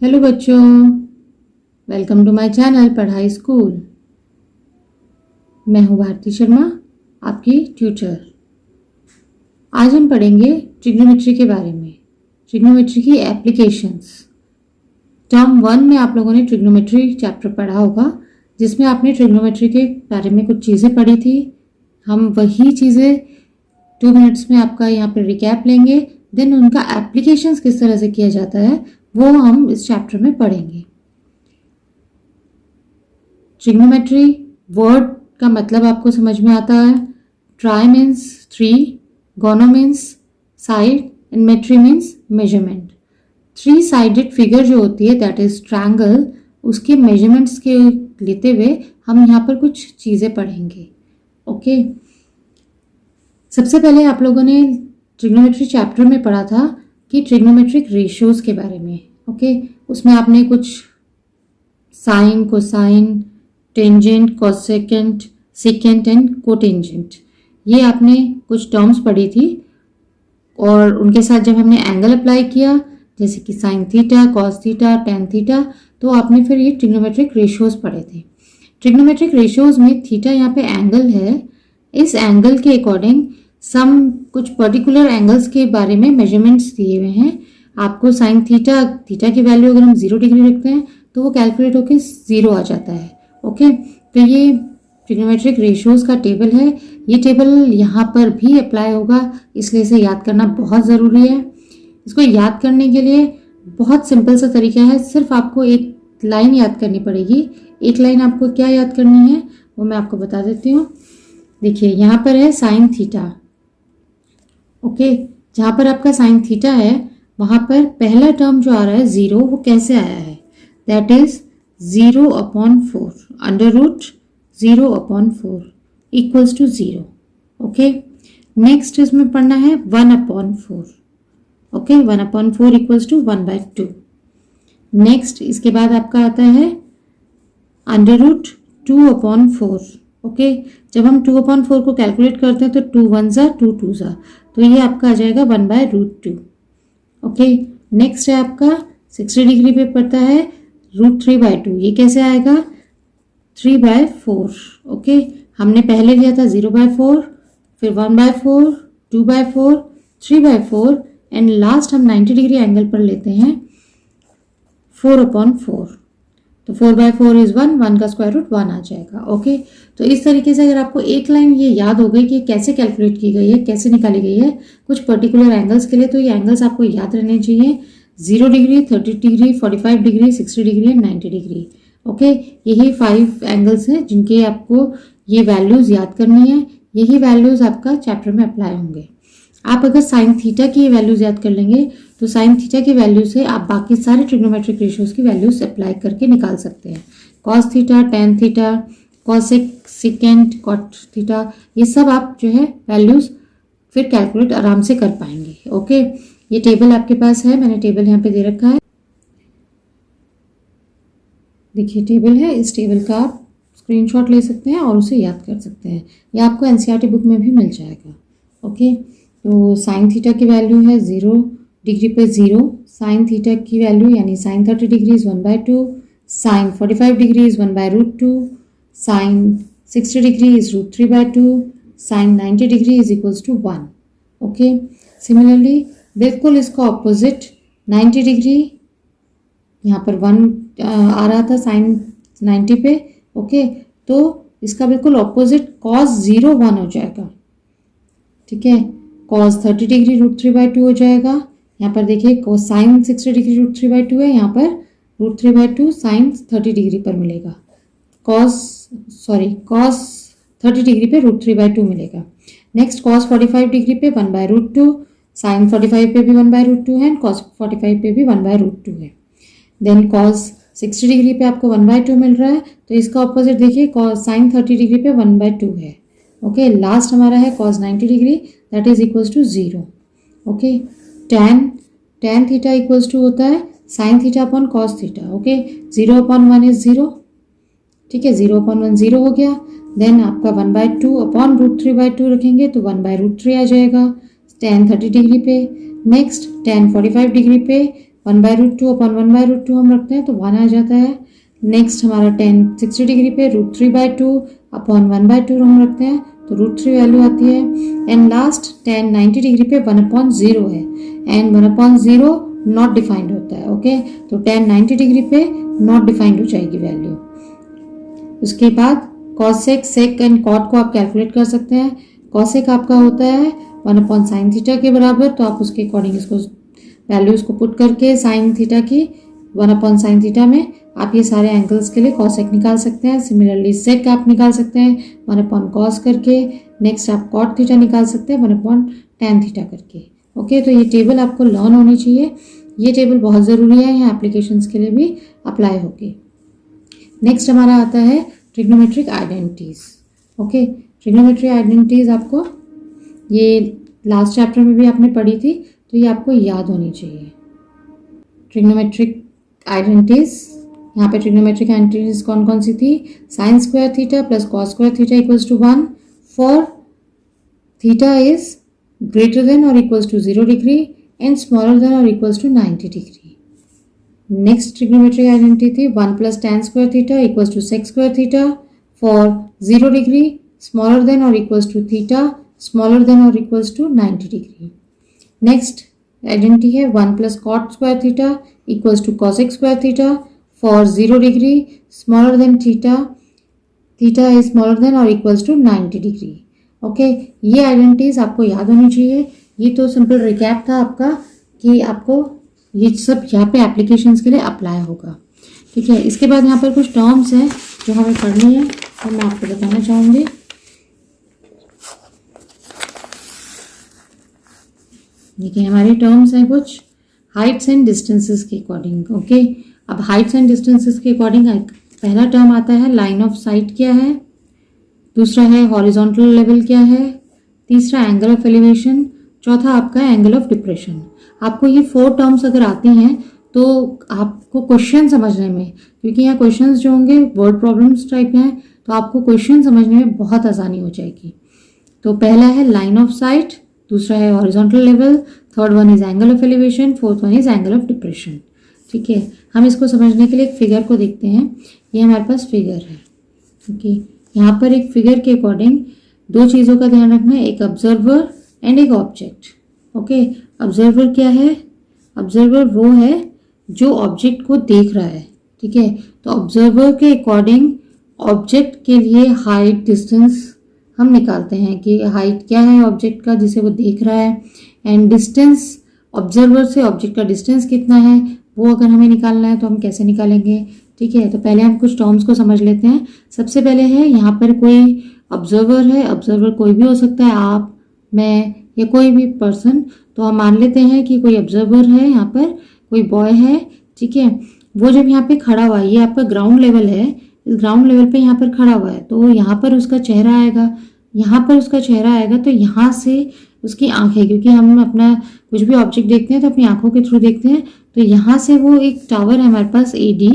Hello बच्चों, welcome to my channel पढ़ाई school. मैं हूं भारती शर्मा, आपकी ट्यूटर। आज हम पढ़ेंगे ट्रिग्नोमेट्री के बारे में, ट्रिग्नोमेट्री की एप्लीकेशंस। टर्म 1 में आप लोगों ने ट्रिग्नोमेट्री चैप्टर पढ़ा होगा, जिसमें आपने ट्रिग्नोमेट्री के बारे में कुछ चीज़ें पढ़ी थी। हम वही चीज़ें 2 मिनट्स में आपका यहाँ पर रिकैप लेंगे, देन उनका एप्लीकेशंस किस तरह से किया जाता है वो हम इस चैप्टर में पढ़ेंगे। ट्रिग्नोमेट्री वर्ड का मतलब आपको समझ में आता है। Try means 3, gono means side and metry means measurement. 3 sided figure जो होती है दैट इज ट्रायंगल, उसके मेजरमेंट्स के लेते हुए हम यहाँ पर कुछ चीज़ें पढ़ेंगे। ओके, सबसे पहले आप लोगों ने ट्रिग्नोमेट्री चैप्टर में पढ़ा था कि ट्रिग्नोमेट्रिक रेशियोज के बारे में। ओके, उसमें आपने कुछ sine, cosine, tangent, cosecant, secant and cotangent, ये आपने कुछ टर्म्स पढ़ी थी। और उनके साथ जब हमने एंगल अप्लाई किया, जैसे कि sine theta, cos theta, tan theta, तो आपने फिर ये ट्रिग्नोमेट्रिक रेशियोज पढ़े थे। ट्रिग्नोमेट्रिक रेशियोज में थीटा यहाँ पे एंगल है। इस एंगल के अकॉर्डिंग सम कुछ पर्टिकुलर एंगल्स के बारे में मेजरमेंट्स दिए हुए हैं। आपको साइन थीटा की वैल्यू अगर हम 0 डिग्री रखते हैं तो वो कैलकुलेट होकर 0 आ जाता है। ओके, तो ये ट्रिग्नोमेट्रिक रेशियोज का टेबल है। ये टेबल यहाँ पर भी अप्लाई होगा, इसलिए इसे याद करना बहुत ज़रूरी है। इसको याद करने के लिए बहुत सिंपल सा तरीका है, सिर्फ आपको एक लाइन याद करनी पड़ेगी। एक लाइन आपको क्या याद करनी है वो मैं आपको बता देती हूँ। देखिए, यहाँ पर है साइन थीटा। ओके, जहाँ पर आपका साइन थीटा है वहाँ पर पहला टर्म जो आ रहा है 0, वो कैसे आया है? That is 0/4, under root 0/4 equals to 0। Okay, next इसमें पढ़ना है 1/4। Okay, 1/4 equals to 1/2। नेक्स्ट इसके बाद आपका आता है अंडर रूट 2/4। ओके, जब हम 2/4 को कैलकुलेट करते हैं तो 2 1 ज़ा 2 2 ज़ा, तो ये आपका आ जाएगा 1/√2। ओके, नेक्स्ट है आपका 60 डिग्री पे पड़ता है √3/2। ये कैसे आएगा? 3/4। ओके, हमने पहले लिया था 0/4, फिर 1/4, 2/4, 3/4 एंड लास्ट हम 90 डिग्री एंगल पर लेते हैं 4/4। तो 4/4 इज 1 का स्क्वायर रूट 1 आ जाएगा। ओके, तो इस तरीके से अगर आपको एक लाइन ये याद हो गई कि कैसे कैलकुलेट की गई है, कैसे निकाली गई है कुछ पर्टिकुलर एंगल्स के लिए, तो ये एंगल्स आपको याद रहने चाहिए। 0 degree, 30 degree, 45 degree, 60 degree and 90 degree. Okay, यही 5 एंगल्स हैं जिनके आपको ये वैल्यूज़ याद करनी है। यही वैल्यूज़ आपका चैप्टर में अप्लाई होंगे। आप अगर साइन थीटा की वैल्यूज़ याद कर लेंगे तो साइन थीटा की वैल्यू से आप बाकी सारे ट्रिग्नोमेट्रिक रेशियोज की वैल्यूज अप्लाई करके निकाल सकते हैं। Cos theta, tan theta, cosec, secant, cot theta, ये सब आप जो है वैल्यूज फिर कैलकुलेट आराम से कर पाएंगे। ओके, ये टेबल आपके पास है, मैंने टेबल यहाँ पे दे रखा है। देखिए टेबल है, इस टेबल का आप स्क्रीनशॉट ले सकते हैं और उसे याद कर सकते हैं। यह आपको एनसीईआरटी बुक में भी मिल जाएगा। ओके, तो साइन थीटा की वैल्यू है 0 डिग्री पे 0, साइन थीटा की वैल्यू यानी sine 30 degree is 1/2, sine 45 degree is 1/√2, sine 60 degree is √3/2, sine 90 degree is equals to 1। Okay, similarly बिल्कुल इसका ऑपोजिट 90 डिग्री, यहाँ पर 1 आ रहा था साइन 90 पे। ओके, तो इसका बिल्कुल ऑपोजिट cos 0 1 हो जाएगा। ठीक है, cos 30 डिग्री √3/2 हो जाएगा। यहाँ पर देखिए कोसाइन 60 डिग्री √3/2 है, यहाँ पर √3/2 साइन 30 डिग्री पर मिलेगा। cos 30 डिग्री पे √3/2 मिलेगा। नेक्स्ट cos 45 डिग्री पे 1/√2, साइन 45 पे भी 1/√2 है, cos 45 पे भी 1/√2 है। देन cos 60 डिग्री पे आपको 1/2 मिल रहा है, तो इसका ऑपोजिट देखिए साइन 30 डिग्री पे 1/2 है। ओके, लास्ट हमारा है cos 90 degree that is equals to 0। Okay, tan theta equals to होता है sine theta upon cos theta. Okay, 0/1 is 0। ठीक है, 0/1 0 हो गया। देन आपका 1/2 अपॉन √3/2 रखेंगे तो 1/√3 आ जाएगा tan 30 डिग्री पे। नेक्स्ट tan 45 डिग्री पे 1/√2 अपॉन 1/√2 हम रखते हैं तो 1 आ जाता है। नेक्स्ट हमारा tan 60 डिग्री पे √3/2 अपॉन 1/2 हम रखते हैं तो √3 वैल्यू आती है। एंड लास्ट tan 90 डिग्री पे 1/0 है एंड 1/0 नॉट डिफाइंड होता है। ओके, तो tan 90 डिग्री पे नॉट डिफाइंड हो जाएगी वैल्यू। उसके बाद cosec, sec एंड cot को आप कैलकुलेट कर सकते हैं। cosec आपका होता है 1/sin थीटा के बराबर, तो आप उसके अकॉर्डिंग इसको वैल्यूज को पुट करके sin थीटा की 1/sin थीटा में आप ये सारे एंगल्स के लिए cosec निकाल सकते हैं। सिमिलरली sec आप निकाल सकते हैं 1/cos करके। नेक्स्ट आप cot थीटा निकाल सकते हैं 1/tan थीटा करके। ओके, तो ये टेबल आपको लर्न होनी चाहिए। ये टेबल बहुत ज़रूरी है, यहाँ एप्लीकेशंस के लिए भी अप्लाई होगी। नेक्स्ट हमारा आता है trigonometric identities. Okay, trigonometric identities आपको ये लास्ट चैप्टर में भी आपने पढ़ी थी, तो ये आपको याद होनी चाहिए। ट्रिग्नोमेट्रिक आइडेंटिटीज़, यहाँ पे ट्रिग्नोमेट्रिक आइडेंटिटीज़ कौन कौन सी थी? sin square theta plus cos square theta equals to 1 for theta is greater than or equals to 0 degree and smaller than or equals to 90 degree. Next trigonometric identity थी 1 plus tan square theta equals to sec square theta for 0 degree smaller than or equals to theta smaller than or equals to 90 degree. Next identity है 1 plus cot square theta equals to cosec square theta for 0 degree smaller than theta, theta is smaller than or equals to 90 degree. Okay, ये identities आपको याद होनी चाहिए। ये तो simple recap था आपका कि आपको ये सब यहाँ पे एप्लीकेशंस के लिए अप्लाई होगा। ठीक है, इसके बाद यहाँ पर कुछ टर्म्स हैं जो हमें पढ़नी है और मैं आपको बताना चाहूँगी। देखिए, हमारी टर्म्स हैं कुछ हाइट्स एंड डिस्टेंसेस के अकॉर्डिंग। ओके, अब हाइट्स एंड डिस्टेंसेस के अकॉर्डिंग पहला टर्म आता है लाइन ऑफ साइट क्या है, दूसरा है हॉरिजॉन्टल लेवल क्या है, तीसरा एंगल ऑफ एलिवेशन, चौथा आपका एंगल ऑफ डिप्रेशन। आपको ये 4 टर्म्स अगर आती हैं तो आपको क्वेश्चन समझने में, क्योंकि यहाँ क्वेश्चंस जो होंगे वर्ड प्रॉब्लम्स टाइप हैं, तो आपको क्वेश्चन समझने में बहुत आसानी हो जाएगी। तो पहला है लाइन ऑफ साइट, दूसरा है horizontal level, third one is angle of elevation, fourth one is angle of depression. ठीक है, हम इसको समझने के लिए एक फिगर को देखते हैं। ये हमारे पास फिगर है। ओके, यहाँ पर एक फिगर के अकॉर्डिंग 2 चीज़ों का ध्यान रखना है, एक ऑब्जर्वर एंड एक ऑब्जेक्ट। ओके, ऑब्जर्वर क्या है? ऑब्जर्वर वो है जो ऑब्जेक्ट को देख रहा है। ठीक है, तो ऑब्जर्वर के अकॉर्डिंग ऑब्जेक्ट के लिए हाइट डिस्टेंस हम निकालते हैं कि हाइट क्या है ऑब्जेक्ट का जिसे वो देख रहा है, एंड डिस्टेंस ऑब्जर्वर से ऑब्जेक्ट का डिस्टेंस कितना है वो अगर हमें निकालना है तो हम कैसे निकालेंगे। ठीक है, तो पहले हम कुछ टर्म्स को समझ लेते हैं। सबसे पहले है यहाँ पर कोई ऑब्जर्वर है, ऑब्जर्वर कोई भी हो सकता है, आप, मैं या कोई भी पर्सन। तो हम मान लेते हैं कि कोई ऑब्जर्वर है, यहाँ पर कोई बॉय है। ठीक है, वो जब यहाँ पे खड़ा हुआ है, ये आपका ग्राउंड लेवल है, इस ग्राउंड लेवल पे यहाँ पर खड़ा हुआ है, तो यहाँ पर उसका चेहरा आएगा, यहाँ पर उसका चेहरा आएगा, तो यहाँ से उसकी आंखें, क्योंकि हम अपना कुछ भी ऑब्जेक्ट देखते हैं तो अपनी आंखों के थ्रू देखते हैं, तो यहाँ से वो एक टावर है हमारे पास AD,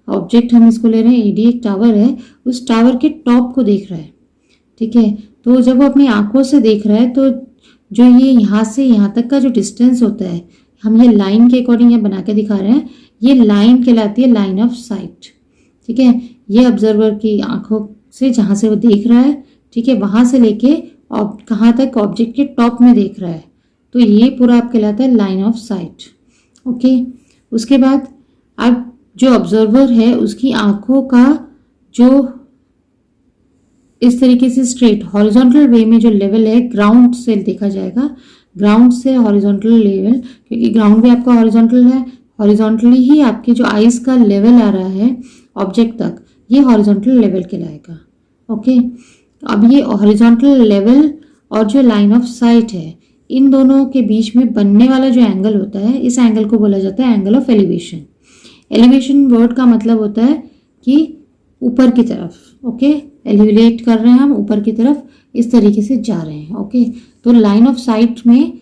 ऑब्जेक्ट हम इसको ले रहे हैं AD, एक टावर है, उस टावर के टॉप को देख रहा है। ठीक है, तो जब वो अपनी आंखों से देख रहा है तो जो ये यहाँ से यहाँ तक का जो डिस्टेंस होता है, हम ये लाइन के अकॉर्डिंग यहाँ बना के दिखा रहे हैं, ये लाइन कहलाती है लाइन ऑफ साइट। ठीक है, ये ऑब्जर्वर की आंखों से जहाँ से वो देख रहा है, ठीक है, वहाँ से लेके कहाँ तक ऑब्जेक्ट के टॉप में देख रहा है, तो ये पूरा आप कहलाता है लाइन ऑफ साइट। ओके, उसके बाद अब जो ऑब्जर्वर है उसकी आंखों का जो इस तरीके से स्ट्रेट हॉरिजॉन्टल वे में जो लेवल है ग्राउंड से देखा जाएगा, ग्राउंड से हॉरिजॉन्टल लेवल, क्योंकि ग्राउंड भी आपका हॉरिजॉन्टल है, हॉरिजॉन्टली ही आपके जो आईज का लेवल आ रहा है ऑब्जेक्ट तक, ये हॉरिजॉन्टल लेवल कहलाएगा। ओके, अब ये हॉरिजॉन्टल लेवल और जो लाइन ऑफ साइट है, इन दोनों के बीच में बनने वाला जो एंगल होता है, इस एंगल को बोला जाता है angle of elevation. Elevation word का मतलब होता है कि ऊपर की तरफ। ओके, एलिवेट कर रहे हैं हम ऊपर की तरफ, इस तरीके से जा रहे हैं। ओके, तो लाइन ऑफ साइट में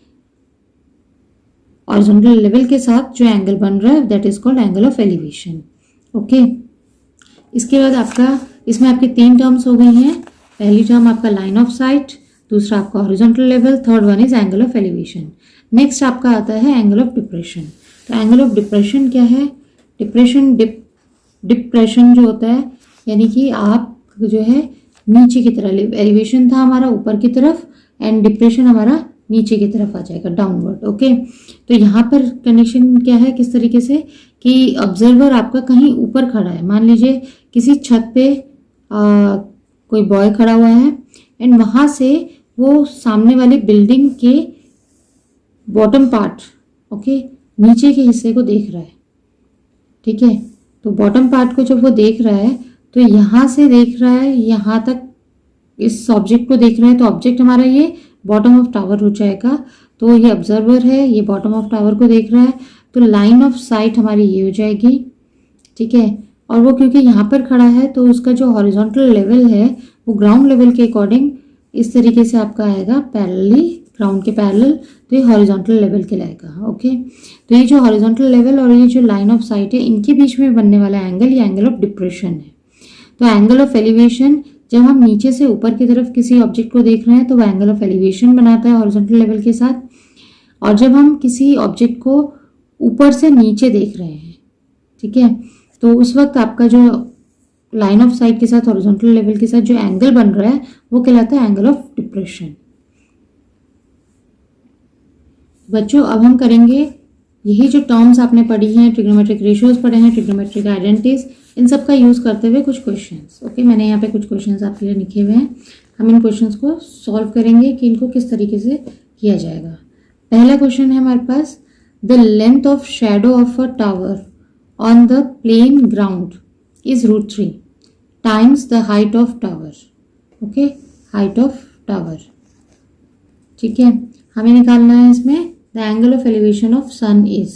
हॉरिजॉन्टल लेवल के साथ जो एंगल बन रहा है that is called angle of elevation. Okay, इसके बाद आपका इसमें आपके 3 टर्म्स हो गई हैं। पहली टर्म आपका लाइन ऑफ साइट, दूसरा आपका horizontal level, third one is angle of elevation. Next आपका आता है एंगल ऑफ डिप्रेशन। तो एंगल ऑफ डिप्रेशन क्या है? डिप्रेशन जो होता है यानी कि आप जो है नीचे की तरफ, एलिवेशन था हमारा ऊपर की तरफ एंड डिप्रेशन हमारा नीचे की तरफ आ जाएगा, डाउनवर्ड। ओके, तो यहाँ पर कंडीशन क्या है, किस तरीके से कि ऑब्जर्वर आपका कहीं ऊपर खड़ा है, मान लीजिए किसी छत पे कोई बॉय खड़ा हुआ है एंड वहाँ से वो सामने वाली बिल्डिंग के बॉटम पार्ट, ओके, नीचे के हिस्से को देख रहा है। ठीक है, तो बॉटम पार्ट को जब वो देख रहा है तो यहाँ से देख रहा है, यहाँ तक इस ऑब्जेक्ट को देख रहा है, तो ऑब्जेक्ट हमारा ये बॉटम ऑफ टावर हो जाएगा। तो ये ऑब्जर्वर है, ये बॉटम ऑफ टावर को देख रहा है, तो लाइन ऑफ साइट हमारी ये हो जाएगी। ठीक है, और वो क्योंकि यहाँ पर खड़ा है तो उसका जो हॉरिजॉन्टल लेवल है वो ग्राउंड लेवल के अकॉर्डिंग इस तरीके से आपका आएगा, पैरेलली ग्राउंड के पैरेलल, तो ये हॉरिजॉन्टल लेवल कहलाएगा। ओके, तो ये जो हॉरिजॉन्टल लेवल और ये जो लाइन ऑफ साइट है इनके बीच में बनने वाला एंगल, ये एंगल ऑफ डिप्रेशन है। तो एंगल ऑफ एलिवेशन, जब हम नीचे से ऊपर की तरफ किसी ऑब्जेक्ट को देख रहे हैं तो वह एंगल ऑफ एलिवेशन बनाता है हॉरिजॉन्टल लेवल के साथ, और जब हम किसी ऑब्जेक्ट को ऊपर से नीचे देख रहे हैं, ठीक है, तो उस वक्त आपका जो लाइन ऑफ साइट के साथ हॉरिजॉन्टल लेवल के साथ जो एंगल बन रहा है वो कहलाता है एंगल ऑफ डिप्रेशन। बच्चों, अब हम करेंगे यही जो टर्म्स आपने पढ़ी हैं, ट्रिग्नोमेट्रिक रेशियोज पढ़े हैं, ट्रिग्नोमेट्रिक आइडेंटिटीज, इन सब का यूज़ करते हुए कुछ क्वेश्चंस। ओके, मैंने यहाँ पे कुछ क्वेश्चंस आपके लिए लिखे हुए हैं, हम इन क्वेश्चंस को सॉल्व करेंगे कि इनको किस तरीके से किया जाएगा। पहला क्वेश्चन है हमारे पास, the length of shadow of a tower on the plane ground is √3 times the height of tower. Okay, height of tower. ठीक है, हमें निकालना है इसमें the angle of elevation of sun is.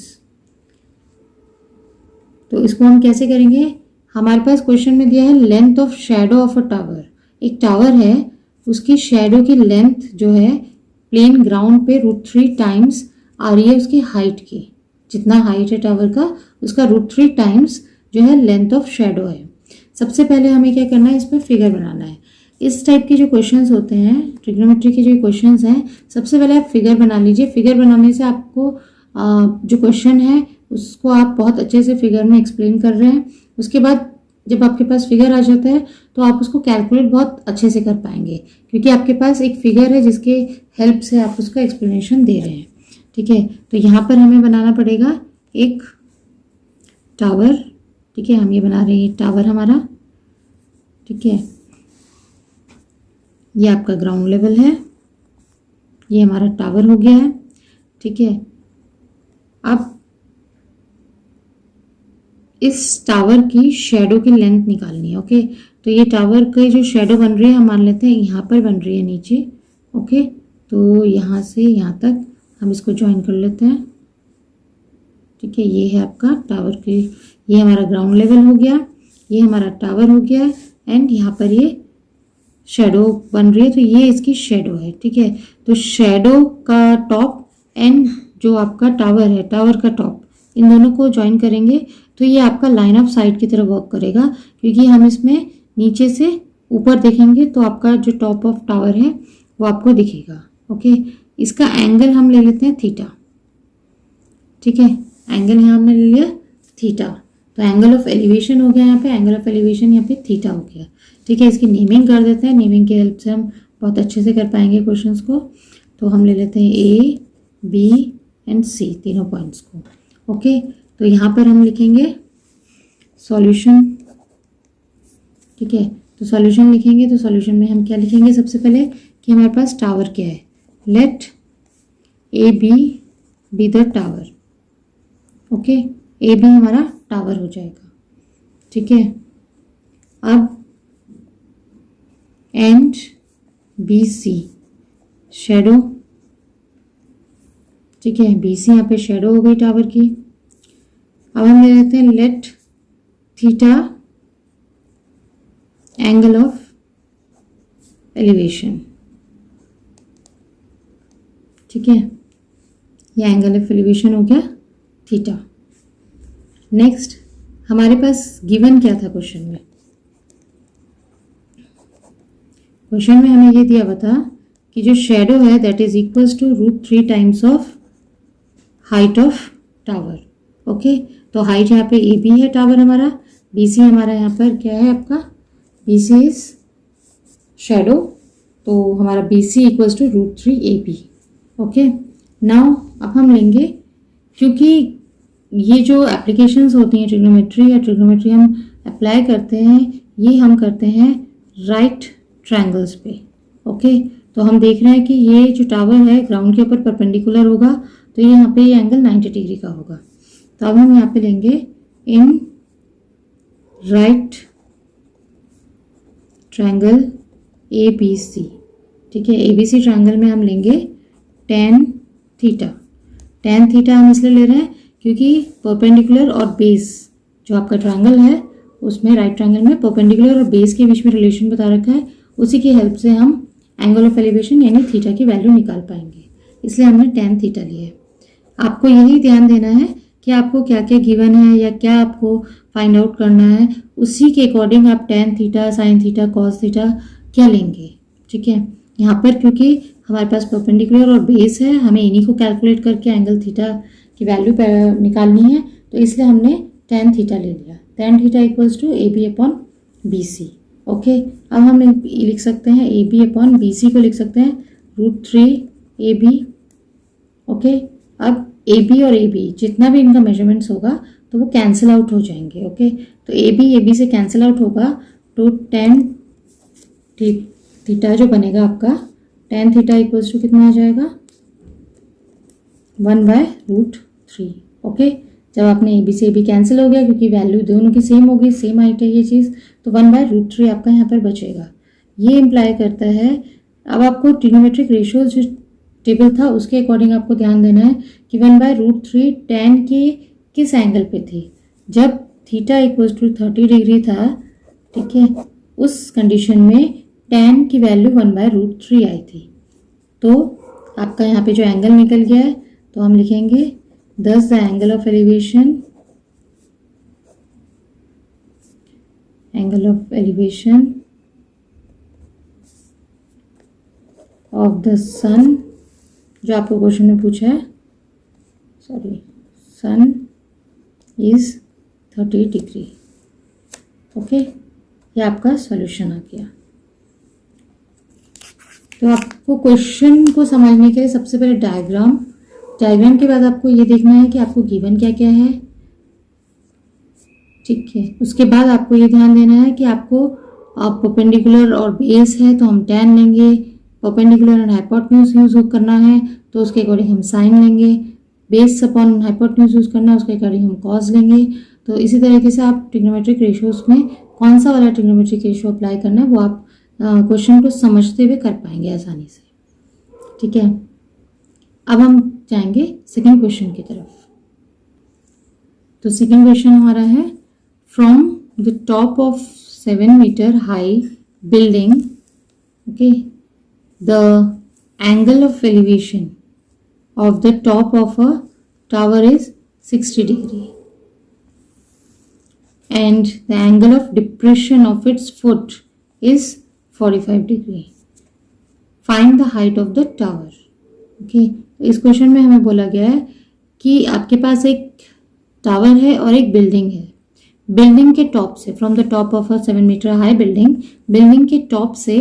तो इसको हम कैसे करेंगे, हमारे पास क्वेश्चन में दिया है length of shadow of a tower. एक टावर है, उसकी शैडो की लेंथ जो है प्लेन ग्राउंड पे √3 टाइम्स आ रही है उसकी हाइट की, जितना हाइट है टावर का उसका √3 टाइम्स जो है लेंथ ऑफ शैडो है। सबसे पहले हमें क्या करना है, इसमें फिगर बनाना है। इस टाइप के जो क्वेश्चंस होते हैं, ट्रिग्नोमेट्री के जो क्वेश्चंस हैं, सबसे पहले आप फिगर बना लीजिए। फिगर बनाने से आपको जो क्वेश्चन है उसको आप बहुत अच्छे से फिगर में एक्सप्लेन कर रहे हैं। उसके बाद जब आपके पास फिगर आ जाता है तो आप उसको कैलकुलेट बहुत अच्छे से कर पाएंगे, क्योंकि आपके पास एक फिगर है जिसके हेल्प से आप उसका एक्सप्लेनेशन दे रहे हैं। ठीक है, तो यहाँ पर हमें बनाना पड़ेगा एक टावर। ठीक है, हम ये बना रहे हैं टावर हमारा। ठीक है, ये आपका ग्राउंड लेवल है, ये हमारा टावर हो गया है। ठीक है, अब इस टावर की शेडो की लेंथ निकालनी है। ओके, तो ये टावर की जो शेडो बन रही है हम मान लेते हैं यहाँ पर बन रही है नीचे। ओके, तो यहाँ से यहाँ तक हम इसको ज्वाइन कर लेते हैं। ठीक है, ये है आपका टावर की, ये हमारा ग्राउंड लेवल हो गया, ये हमारा टावर हो गया एंड यहाँ पर ये शेडो बन रही है, तो ये इसकी शेडो है। ठीक है, तो शेडो का टॉप एंड जो आपका टावर है, टावर का टॉप, इन दोनों को ज्वाइन करेंगे तो ये आपका लाइन ऑफ साइट की तरह वर्क करेगा, क्योंकि हम इसमें नीचे से ऊपर देखेंगे तो आपका जो टॉप ऑफ टावर है वो आपको दिखेगा। ओके, इसका एंगल हम ले लेते हैं थीटा। ठीक है, एंगल यहाँ हमने ले लिया थीटा, तो एंगल ऑफ एलिवेशन हो गया यहाँ पे, एंगल ऑफ एलिवेशन यहाँ पे थीटा हो गया। ठीक है, इसकी नेमिंग कर देते हैं, नेमिंग की हेल्प से हम बहुत अच्छे से कर पाएंगे क्वेश्चंस को। तो हम ले लेते हैं A, B एंड C, तीनों पॉइंट्स को। ओके, तो यहाँ पर हम लिखेंगे सॉल्यूशन। ठीक है, तो सॉल्यूशन लिखेंगे तो सॉल्यूशन में हम क्या लिखेंगे, सबसे पहले कि हमारे पास टावर क्या है, let AB B the tower. Okay, AB हमारा टावर हो जाएगा। ठीक है, अब एंड BC शेडो। ठीक है, BC यहाँ पे शेडो हो गई टावर की। अब हम ले लेते हैं let theta angle of elevation. ठीक है, ये एंगल ऑफ एलिवेशन हो गया थीटा। नेक्स्ट हमारे पास गिवन क्या था क्वेश्चन में, क्वेश्चन में हमें ये दिया हुआ था कि जो शेडो है that is equals to √3 times of height of tower. Okay, तो हाइट यहाँ पे ए बी है टावर हमारा, बी सी हमारा यहाँ पर क्या है आपका, बी सी इज शेडो, तो हमारा B C equals to √3 AB। Okay, now अब हम लेंगे, क्योंकि ये जो एप्लीकेशंस होती हैं ट्रिग्नोमेट्री या ट्रिग्नोमेट्री हम अप्लाई करते हैं, ये हम करते हैं राइट ट्रायंगल्स पे। ओके, तो हम देख रहे हैं कि ये जो टावर है ग्राउंड के ऊपर परपेंडिकुलर होगा, तो ये यहाँ पे ये एंगल 90 डिग्री का होगा। तो अब हम यहाँ पे लेंगे इन राइट ट्रायंगल ABC। ठीक है, ABC ट्रायंगल में हम लेंगे tan थीटा। tan थीटा हम इसलिए ले रहे हैं क्योंकि परपेंडिकुलर और बेस जो आपका ट्रायंगल है उसमें, राइट ट्रायंगल में परपेंडिकुलर और बेस के बीच में रिलेशन बता रखा है, उसी की हेल्प से हम एंगल ऑफ एलिवेशन यानी थीटा की वैल्यू निकाल पाएंगे, इसलिए हमने tan थीटा लिया है। आपको यही ध्यान देना है कि आपको क्या क्या गिवन है या क्या आपको फाइंड आउट करना है, उसी के अकॉर्डिंग आप tan theta, sin theta, cos theta क्या लेंगे। ठीक है, यहाँ पर क्योंकि हमारे पास परपेंडिकुलर और बेस है, हमें इन्हीं को कैलकुलेट करके एंगल थीटा की वैल्यू निकालनी है, तो इसलिए हमने tan थीटा ले लिया। tan theta equals to AB/BC। Okay, अब हम लिख सकते हैं AB/BC को लिख सकते हैं √3AB। ओके, अब AB और AB जितना भी इनका मेजरमेंट्स होगा तो वो कैंसिल आउट हो जाएंगे। ओके, तो AB से कैंसिल आउट होगा, तो tan थीटा जो बनेगा आपका, tan थीटा इक्वल्स टू कितना आ जाएगा, 1/√3। ओके, जब आपने AB से AB कैंसिल हो गया क्योंकि वैल्यू दोनों की सेम होगी, सेम हाइट है ये चीज़, तो 1/√3 आपका यहाँ पर बचेगा। ये इम्प्लाई करता है, अब आपको ट्रिग्नोमेट्रिक रेशियो जो टेबल था उसके अकॉर्डिंग आपको ध्यान देना है कि 1/√3 tan के किस एंगल पे थी, जब थीटा इक्वल्स टू 30 डिग्री था। ठीक है, उस कंडीशन में tan की वैल्यू 1/√3 आई थी, तो आपका यहाँ पे जो एंगल निकल गया है, तो हम लिखेंगे thus the angle of elevation of the sun, जो आपको क्वेश्चन में पूछा है, सन इज 30 डिग्री। ओके, ये आपका सॉल्यूशन आ गया। तो आपको क्वेश्चन को समझने के लिए सबसे पहले डायग्राम के बाद आपको ये देखना है कि आपको गिवन क्या क्या है। ठीक है, उसके बाद आपको ये ध्यान देना है कि आपको परपेंडिकुलर और बेस है तो हम tan लेंगे, परपेंडिकुलर एंड हाइपोटेन्यूज यूज करना है तो उसके अकॉर्डिंग हम साइन लेंगे, बेस अपॉन हाइपोटेन्यूज यूज करना है उसके अकॉर्डिंग हम कॉस लेंगे। तो इसी तरीके से आप ट्रिग्नोमेट्रिक रेशियोज में कौन सा वाला ट्रिग्नोमेट्रिक रेशियो अप्लाई करना है वो आप क्वेश्चन को समझते हुए कर पाएंगे आसानी से। ठीक है, अब हम जाएंगे सेकेंड क्वेश्चन की तरफ। तो सेकेंड क्वेश्चन हमारा है, from the top of 7 meter high building, okay, the angle of elevation of the top of a tower is 60 degree and the angle of depression of its foot is 45 degree. Find the height of the tower. Okay, इस question में हमें बोला गया है कि आपके पास एक tower है और एक बिल्डिंग है। बिल्डिंग के टॉप से, from the top of a 7 meter high building के टॉप से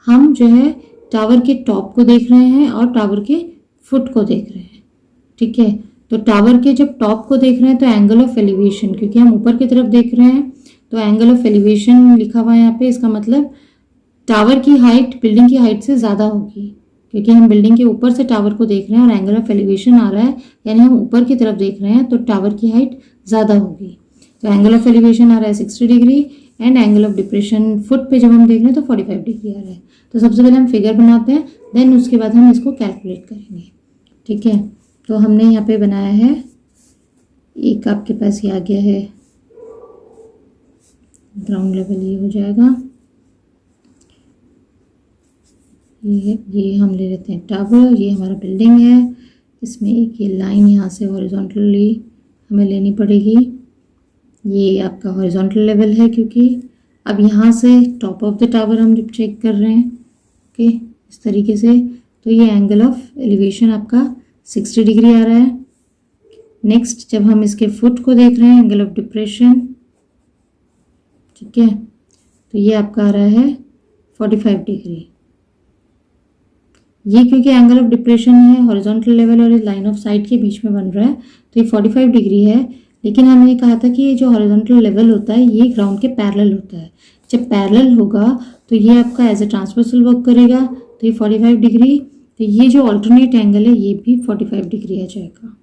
हम जो है टावर के टॉप को देख रहे हैं और टावर के फुट को देख रहे हैं। ठीक है, तो टावर के जब टॉप को देख रहे हैं तो एंगल ऑफ एलिवेशन, क्योंकि हम ऊपर की तरफ देख रहे हैं तो एंगल ऑफ एलिवेशन लिखा हुआ है यहाँ पे, इसका मतलब टावर की हाइट बिल्डिंग की हाइट से ज़्यादा होगी, क्योंकि हम बिल्डिंग के ऊपर से टावर को देख रहे हैं और एंगल ऑफ एलिवेशन आ रहा है, यानी हम ऊपर की तरफ देख रहे हैं तो टावर की हाइट ज़्यादा होगी। तो एंगल ऑफ एलिवेशन आ रहा है 60 degree and angle of depression foot पे जब हम देख रहे हैं तो 45 डिग्री आ रहा है। तो सबसे पहले हम फिगर बनाते हैं, देन उसके बाद हम इसको कैलकुलेट करेंगे। ठीक है, तो हमने यहाँ पे बनाया है, एक आपके पास ये आ गया है ग्राउंड लेवल, ये हो जाएगा, ये हम ले लेते हैं टावर, ये हमारा बिल्डिंग है, इसमें एक ये लाइन यहाँ से हॉरिजॉन्टली हमें लेनी पड़ेगी, ये आपका हॉरिजॉन्टल लेवल है क्योंकि अब यहाँ से टॉप ऑफ द टावर हम जब चेक कर रहे हैं, ओके, इस तरीके से, तो ये एंगल ऑफ एलिवेशन आपका 60 डिग्री आ रहा है। नेक्स्ट जब हम इसके फुट को देख रहे हैं, एंगल ऑफ डिप्रेशन, ठीक है, तो ये आपका आ रहा है 45 डिग्री। ये क्योंकि एंगल ऑफ डिप्रेशन है, हॉरिजॉन्टल लेवल और लाइन ऑफ साइट के बीच में बन रहा है, तो ये 45 डिग्री है। लेकिन हमने कहा था कि ये जो हॉरिजॉन्टल लेवल होता है ये ग्राउंड के पैरेलल होता है। जब पैरेलल होगा तो ये आपका एज ए ट्रांसवर्सल वर्क करेगा, तो ये 45 डिग्री। तो ये जो ऑल्टरनेट एंगल है ये भी 45 डिग्री आ जाएगा।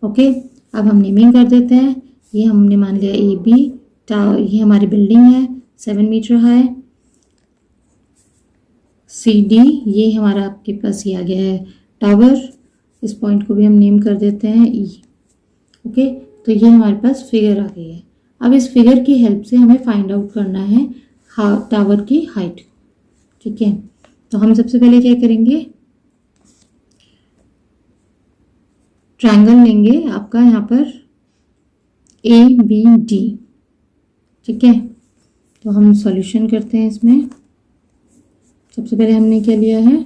ओके, अब हम नेमिंग कर देते हैं। ये हमने मान लिया ए बी, ये हमारी बिल्डिंग है 7 मीटर हाई। सी डी, ये हमारा आपके पास ये आ गया है टावर। इस पॉइंट को भी हम नेम कर देते हैं ई। ओके, तो ये हमारे पास फिगर आ गई है। अब इस फिगर की हेल्प से हमें फाइंड आउट करना है टावर की हाइट, ठीक है। तो हम सबसे पहले क्या करेंगे, ट्रायंगल लेंगे आपका यहाँ पर ए बी डी, ठीक है। तो हम सॉल्यूशन करते हैं इसमें। सबसे पहले हमने क्या लिया है,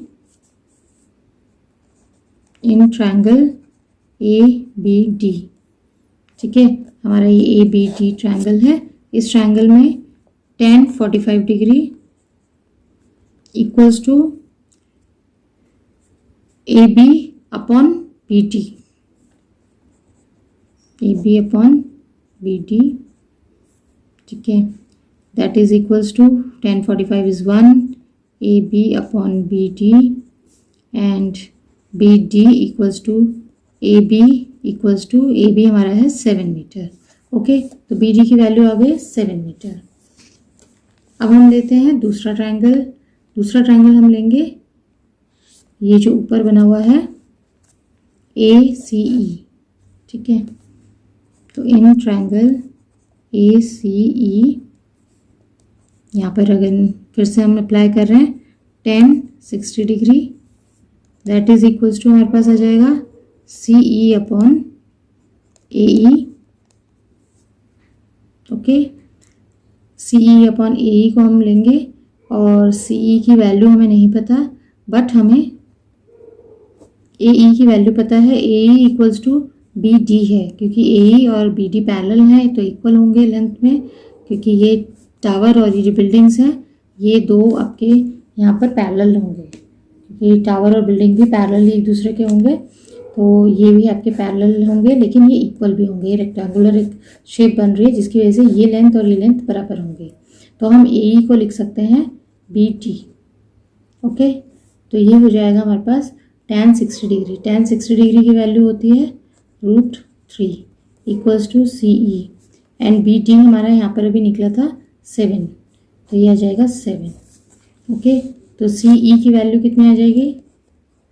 in triangle A B D, ठीक है। हमारा ये ए बी डी ट्रायंगल है। इस ट्रायंगल में tan 45 degree equals to A B upon B D, A B upon B D, ठीक है। That is equals to tan 45 is 1, A B upon B D and B D equals to A B equals to, A B हमारा है 7 meter. Okay, तो B D की value आ गई 7 metre. अब हम लेते हैं दूसरा ट्रायंगल। दूसरा ट्रायंगल हम लेंगे ये जो ऊपर बना हुआ है ए सी ई, ठीक है। तो इन ट्रायंगल ए सी ई, यहाँ पर अगर फिर से हम अप्लाई कर रहे हैं tan 60 degree, that is equals to हमारे पास आ जाएगा C E upon A E. Okay, C E upon A E को हम लेंगे और सी ई की वैल्यू हमें नहीं पता, बट हमें ए ई की वैल्यू पता है। A E equals to B D है, क्योंकि ए ई और बी डी पैरेलल हैं तो इक्वल होंगे लेंथ में, क्योंकि ये टावर और ये जो बिल्डिंग्स हैं ये दो आपके यहाँ पर पैरेलल होंगे, क्योंकि टावर और बिल्डिंग भी पैरेलल एक दूसरे के होंगे, तो ये भी आपके पैरेलल होंगे, लेकिन ये इक्वल भी होंगे। ये रेक्टेंगुलर एक शेप बन रही है जिसकी वजह से ये लेंथ और ये लेंथ बराबर होंगे। तो हम ए ई को लिख सकते हैं बी टी। ओके, तो ये हो जाएगा हमारे पास tan 60 डिग्री। tan 60 डिग्री की वैल्यू होती है √3 equals to C E and B T हमारा यहाँ पर अभी निकला था 7, तो ये आ जाएगा 7। ओके, तो सी ई की वैल्यू कितनी आ जाएगी,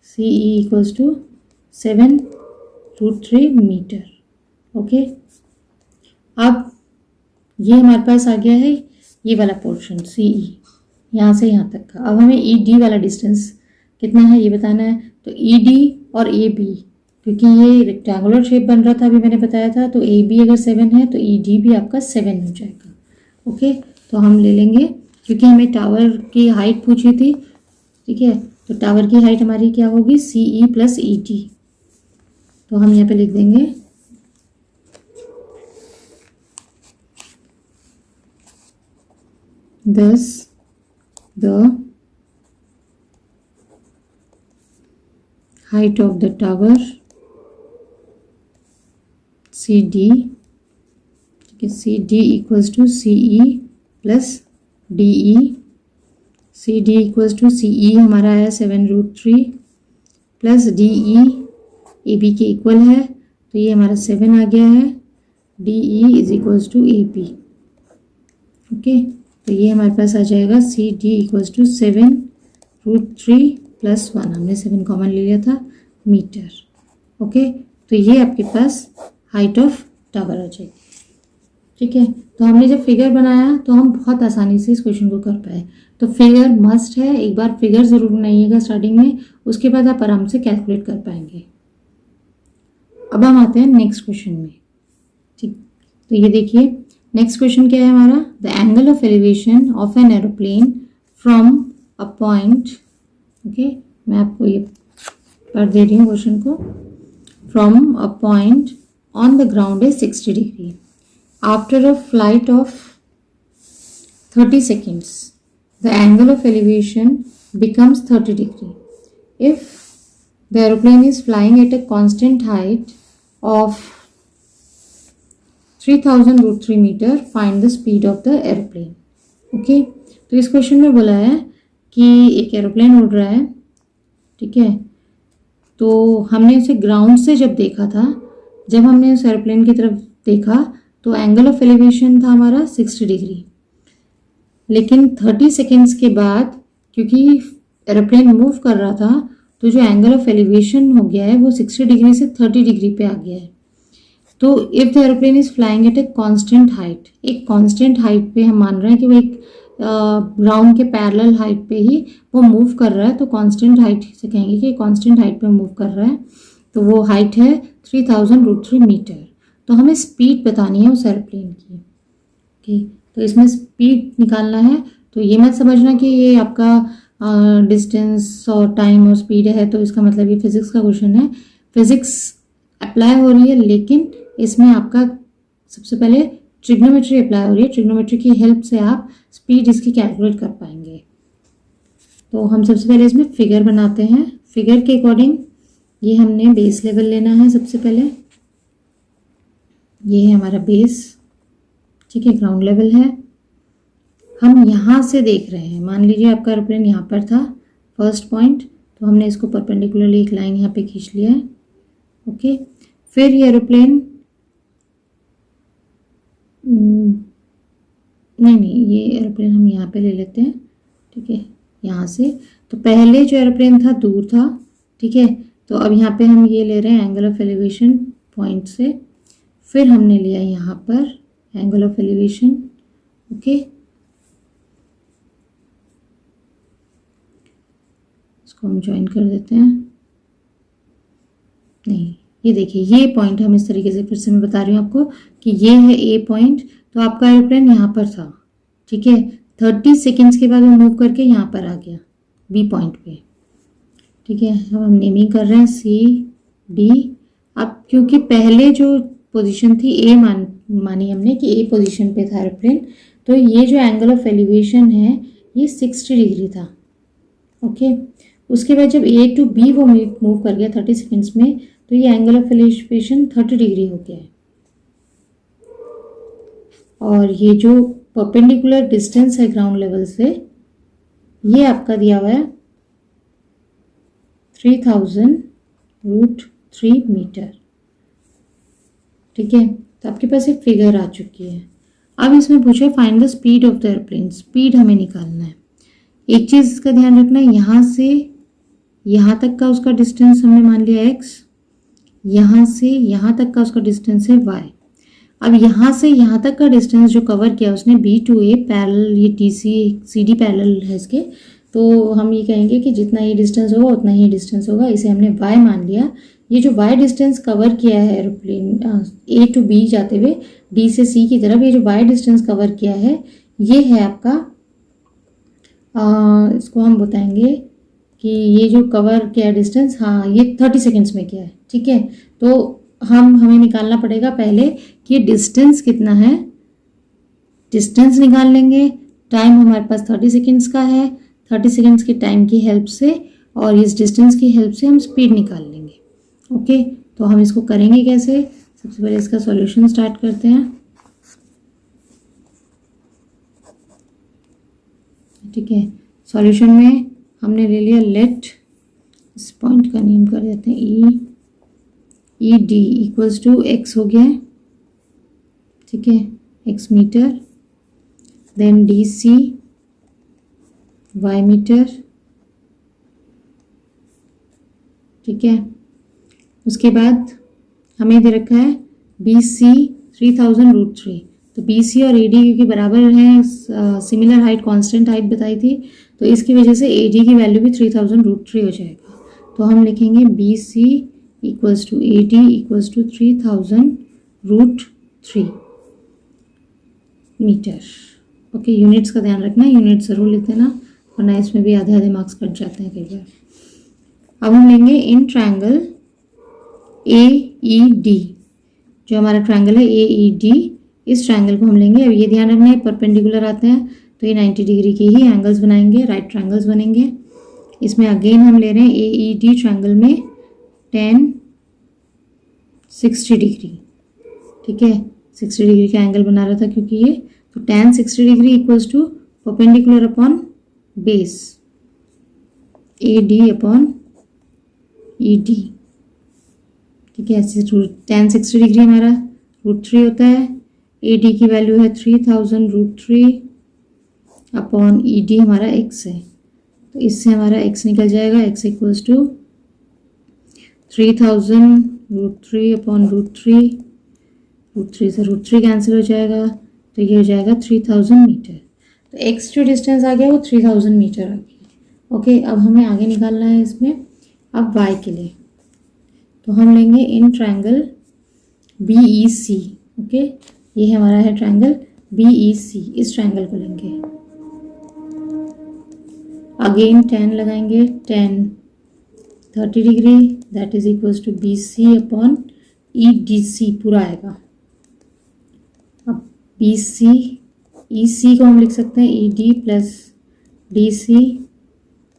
सी ई इक्वल्स टू 7√3 मीटर। ओके, अब ये हमारे पास आ गया है ये वाला पोर्शन सी ई, यहाँ से यहाँ तक का। अब हमें ई डी वाला डिस्टेंस कितना है ये बताना है। तो ई डी और ए बी, क्योंकि ये रेक्टेंगुलर शेप बन रहा था अभी मैंने बताया था, तो ए बी अगर 7 है तो ई डी भी आपका 7 हो जाएगा। ओके, तो हम ले लेंगे, क्योंकि हमें टावर की हाइट पूछी थी, ठीक है। तो टावर की हाइट हमारी क्या होगी, सी ई प्लस ई डी। तो हम यहाँ पे लिख देंगे thus the height of the tower CD, ठीक है, CD equals to CE plus DE। CD equals to CE हमारा है 7√3 प्लस DE AB के इक्वल है, तो ये हमारा 7 आ गया है। DE is equals to AB। Okay, तो ये हमारे पास आ जाएगा C D equals to 7√3 plus 1, हमने 7 कॉमन ले लिया था, मीटर। ओके, तो ये आपके पास हाइट ऑफ टावर आ जाएगी, ठीक है। तो हमने जब फिगर बनाया तो हम बहुत आसानी से इस क्वेश्चन को कर पाए। तो फिगर मस्ट है, एक बार फिगर ज़रूर बनाइएगा स्टार्टिंग में, उसके बाद आप आराम से कैलकुलेट कर पाएंगे। अब हम आते हैं नेक्स्ट क्वेश्चन में, ठीक। तो ये देखिए नेक्स्ट क्वेश्चन क्या है हमारा, the angle of elevation of an aeroplane from a point. Okay, मैं आपको ये पढ़ दे रही हूँ क्वेश्चन को। From a point on the ground is 60 degree. After a flight of 30 seconds, the angle of elevation becomes 30 degree. If the aeroplane is flying at a constant height of 3000√3 meter, find the speed of the airplane. Okay, तो इस question में बोला है कि एक aeroplane उड़ रहा है, ठीक है। तो हमने उसे ग्राउंड से जब देखा था, जब हमने उस एरोप्लेन की तरफ देखा तो एंगल ऑफ एलिवेशन था हमारा 60 डिग्री। लेकिन 30 सेकेंड्स के बाद क्योंकि एरोप्लेन मूव कर रहा था तो जो एंगल ऑफ एलिवेशन हो गया है वो 60 डिग्री से 30 डिग्री पे आ गया है। तो if the aeroplane is flying eight a constant height, एक कांस्टेंट हाइट पे हम मान रहे हैं कि वो एक ग्राउंड के पैरेलल हाइट पे ही वो मूव कर रहा है, तो कांस्टेंट हाइट से कहेंगे कि कांस्टेंट हाइट पे मूव कर रहा है, तो वो हाइट है 3000√3 मीटर। तो हमें स्पीड बतानी है उस एरोप्लेन की। ओके, तो इसमें स्पीड निकालना है। तो ये मत समझना कि ये आपका डिस्टेंस और टाइम और स्पीड है तो इसका मतलब ये फिजिक्स का क्वेश्चन है। फिजिक्स अप्लाई हो रही है, लेकिन इसमें आपका सबसे पहले ट्रिग्नोमेट्री अप्लाई हो रही है। ट्रिग्नोमेट्री की हेल्प से आप स्पीड इसकी कैलकुलेट कर पाएंगे। तो हम सबसे पहले इसमें फिगर बनाते हैं। फिगर के अकॉर्डिंग ये हमने बेस लेवल लेना है। सबसे पहले ये है हमारा बेस, ठीक है, ग्राउंड लेवल है। हम यहाँ से देख रहे हैं, मान लीजिए आपका एरोप्लेन यहाँ पर था फर्स्ट पॉइंट, तो हमने इसको परपेंडिकुलरली एक लाइन यहाँ पे खींच लिया है। ओके, फिर ये एरोप्लेन नहीं, ये एरोप्लेन हम यहाँ पे ले लेते हैं, ठीक है, यहाँ से। तो पहले जो एरोप्लेन था दूर था, ठीक है, तो अब यहाँ पे हम ये ले रहे हैं एंगल ऑफ एलिवेशन पॉइंट से, फिर हमने लिया यहाँ पर एंगल ऑफ एलिवेशन। ओके, इसको हम ज्वाइन कर देते हैं। नहीं, ये देखिए, ये पॉइंट हम इस तरीके से, फिर से मैं बता रही हूँ आपको कि ये है ए पॉइंट। तो आपका एरोप्लेन यहाँ पर था, ठीक है, 30 सेकेंड्स के बाद वो मूव करके यहाँ पर आ गया बी पॉइंट पे, ठीक है। अब हम नेमिंग कर रहे हैं सी डी। अब क्योंकि पहले जो पोजीशन थी ए मानी हमने कि ए पोजीशन पे था एरोप्लेन, तो ये जो एंगल ऑफ एलिवेशन है ये 60 डिग्री था। ओके, उसके बाद जब ए टू बी वो मूव कर गया 30 सेकेंड्स में, तो ये एंगल ऑफ एलिवेशन 30 डिग्री हो गया है। और ये जो परपेंडिकुलर डिस्टेंस है ग्राउंड लेवल से, ये आपका दिया हुआ है 3000√3 मीटर, ठीक है। तो आपके पास एक फिगर आ चुकी है। अब इसमें पूछा find the speed of the airplane. Speed हमें निकालना है। एक चीज़ इसका ध्यान रखना है, यहाँ से यहाँ तक का उसका डिस्टेंस हमने मान लिया x, यहाँ से यहाँ तक का उसका डिस्टेंस है y। अब यहाँ से यहाँ तक का डिस्टेंस जो कवर किया उसने B to A पैरेलल, ये CD पैरेलल है इसके, तो हम ये कहेंगे कि जितना ये डिस्टेंस होगा उतना ही डिस्टेंस होगा। इसे हमने y मान लिया। ये जो y डिस्टेंस कवर किया है एरोप्लेन A to B जाते हुए D से C की तरफ, ये जो y डिस्टेंस कवर किया है ये है आपका, इसको हम बताएंगे कि ये जो कवर किया डिस्टेंस, हाँ, ये 30 सेकेंड्स में किया है, ठीक है। तो हमें निकालना पड़ेगा पहले कि डिस्टेंस कितना है। डिस्टेंस निकाल लेंगे। टाइम हमारे पास 30 सेकेंड्स का है। 30 सेकेंड्स के टाइम की हेल्प से और इस डिस्टेंस की हेल्प से हम स्पीड निकाल लेंगे। ओके, तो हम इसको करेंगे कैसे? सबसे पहले इसका सॉल्यूशन स्टार्ट करते हैं, ठीक है। सॉल्यूशन में हमने ले लिया लेट, इस पॉइंट का नेम कर देते हैं E D equals to X हो गया है, ठीक है, X meter, then D C Y meter, ठीक है। उसके बाद हमें दे रखा है बी सी 3000√3। तो बी सी और ए डी क्योंकि बराबर हैं, सिमिलर हाइट, कांस्टेंट हाइट बताई थी, तो इसकी वजह से ए डी की वैल्यू भी 3000√3 हो जाएगा। तो हम लिखेंगे B C equals to A D equals to 3000√3 meter. Okay, units का ध्यान रखना, यूनिट ज़रूर लिख देना वरना इसमें भी आधे आधे मार्क्स कट जाते हैं कई बार। अब हम लेंगे in triangle A E D. जो हमारा ट्रायंगल है AED, इस ट्रायंगल को हम लेंगे। अब ये ध्यान रखना है परपेंडिकुलर आते हैं तो ये 90 डिग्री के ही एंगल्स बनाएंगे, राइट ट्रायंगल्स बनेंगे। इसमें अगेन हम ले रहे हैं AED ट्रायंगल में tan 60 डिग्री, ठीक है, 60 डिग्री का एंगल बना रहा था क्योंकि ये, तो tan 60 degree equals to perpendicular upon base AD अपॉन ED, ठीक है। ऐसे tan 60 डिग्री हमारा √3 होता है, AD की वैल्यू है 3000 √3 अपॉन ED हमारा x है, तो इससे हमारा x निकल जाएगा, x इक्वल्स टू 3000 √3 अपॉन √3 से √3 कैंसिल हो जाएगा, तो ये हो जाएगा 3000 मीटर। तो x जो डिस्टेंस आ गया वो 3000 मीटर आ गया। ओके, अब हमें आगे निकालना है इसमें। अब y के लिए तो हम लेंगे इन ट्रायंगल BEC। ओके, ये हमारा है ट्रायंगल BEC, इस ट्रायंगल को लेंगे। अगेन tan लगाएंगे, tan 30 degree that is equals to BC upon EDC पूरा आएगा। अब BC EC को हम लिख सकते हैं ED plus DC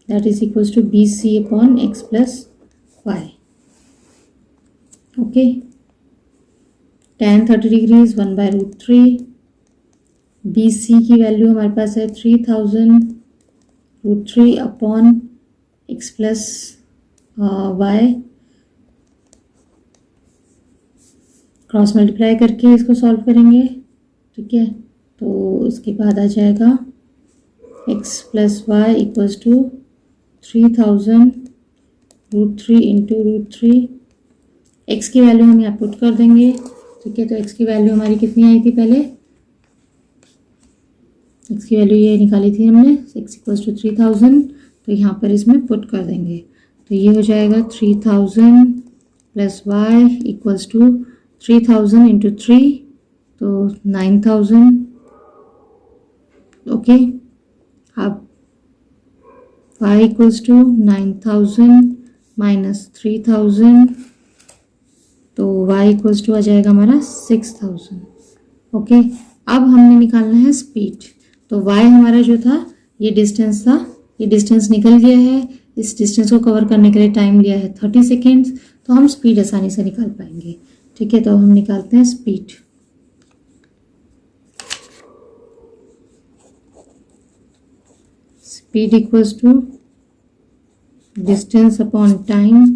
that is equals to BC upon x plus y। Okay, tan 30 degree is 1/√3, BC की वैल्यू हमारे पास है 3000 √3 upon x plus y, cross multiply करके इसको सॉल्व करेंगे, ठीक है। तो इसके बाद आ जाएगा x plus Y equals to 3000 √3 into √3, x की वैल्यू हम यहाँ पुट कर देंगे, ठीक है। तो x की वैल्यू हमारी कितनी आई थी पहले, x की वैल्यू ये निकाली थी हमने, x इक्वल्स टू 3000, तो यहाँ पर इसमें पुट कर देंगे, तो ये हो जाएगा 3000 plus Y equals to 3000 into 3, तो 9000। ओके, अब y इक्वल्स टू 9000 माइनस 3000, तो y इक्वल्स टू आ जाएगा हमारा 6000। ओके, अब हमने निकालना है स्पीड। तो y हमारा जो था ये डिस्टेंस था, ये डिस्टेंस निकल गया है, इस डिस्टेंस को कवर करने के लिए टाइम लिया है 30 सेकेंड्स, तो हम स्पीड आसानी से निकाल पाएंगे, ठीक है। तो हम निकालते हैं speed. Speed equals to distance upon time,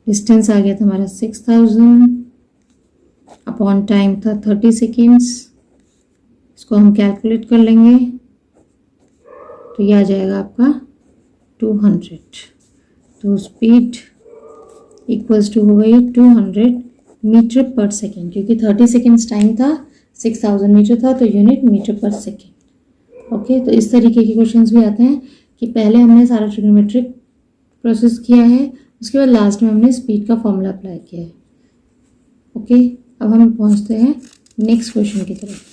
distance आ गया था हमारा 6000 अपॉन टाइम था 30 सेकेंड्स, इसको हम कैलकुलेट कर लेंगे, तो ये आ जाएगा आपका 200। तो स्पीड इक्वल्स टू हो गई 200 मीटर पर सेकेंड, क्योंकि 30 सेकेंड्स टाइम था, 6000 मीटर था, तो यूनिट मीटर पर सेकेंड। ओके, तो इस तरीके के क्वेश्चंस भी आते हैं कि पहले हमने सारा ट्रिग्नोमेट्रिक प्रोसेस किया है, उसके बाद लास्ट में हमने स्पीड का फॉर्मूला अप्लाई किया है। ओके, अब हम पहुंचते हैं नेक्स्ट क्वेश्चन की तरफ।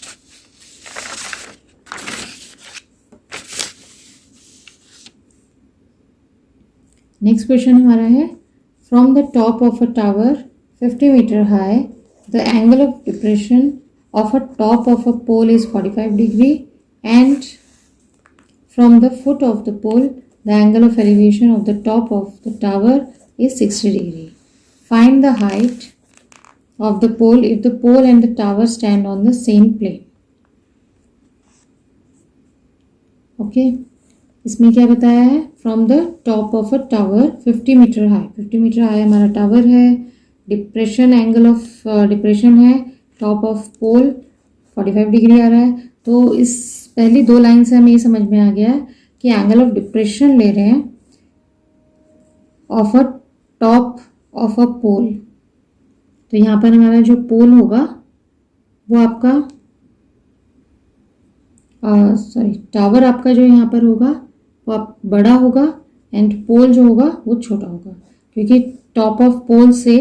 नेक्स्ट क्वेश्चन हमारा है, from the top of a tower 50 meter high the angle of depression of a top of a pole is 45 degree and from the foot of the pole the angle of elevation of the top of the tower is 60 degree. Find the height of the pole if the pole and the tower stand on the same plane. Okay, इसमें क्या बताया है, from the top of a tower 50 meter high, 50 meter high हमारा tower है, depression angle of depression है, top of pole 45 degree आ रहा है। तो इस पहली दो लाइन से हमें ये समझ में आ गया है कि एंगल ऑफ डिप्रेशन ले रहे हैं of a top of a pole. तो यहाँ पर हमारा जो पोल होगा वो आपका टावर आपका जो यहाँ पर होगा वो आप बड़ा होगा एंड पोल जो होगा वो छोटा होगा, क्योंकि टॉप ऑफ पोल से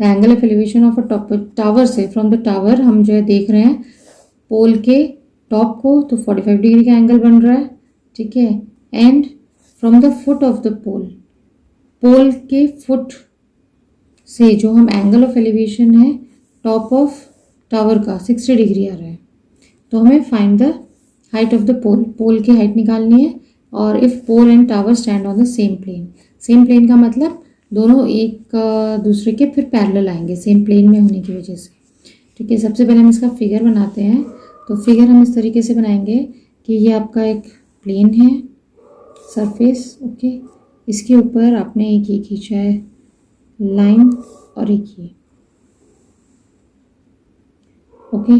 the angle of elevation of a top tower से, फ्रॉम द टावर हम जो है देख रहे हैं पोल के टॉप को, तो 45 डिग्री का एंगल बन रहा है, ठीक है। And from the foot of the pole, pole के फुट से जो हम एंगल ऑफ एलिवेशन है टॉप ऑफ टावर का 60 डिग्री आ रहा है, तो हमें find the height of the pole, pole की हाइट निकालनी है। और if pole and tower stand on the same plane, same plane का मतलब दोनों एक दूसरे के फिर पैरेलल आएंगे सेम प्लेन में होने की वजह से। ठीक है, सबसे पहले हम इसका फिगर बनाते हैं। तो फिगर हम इस तरीके से बनाएंगे कि ये आपका एक प्लेन है, सरफेस, ओके, इसके ऊपर आपने एक ये खींचा है लाइन और एक ये, ओके,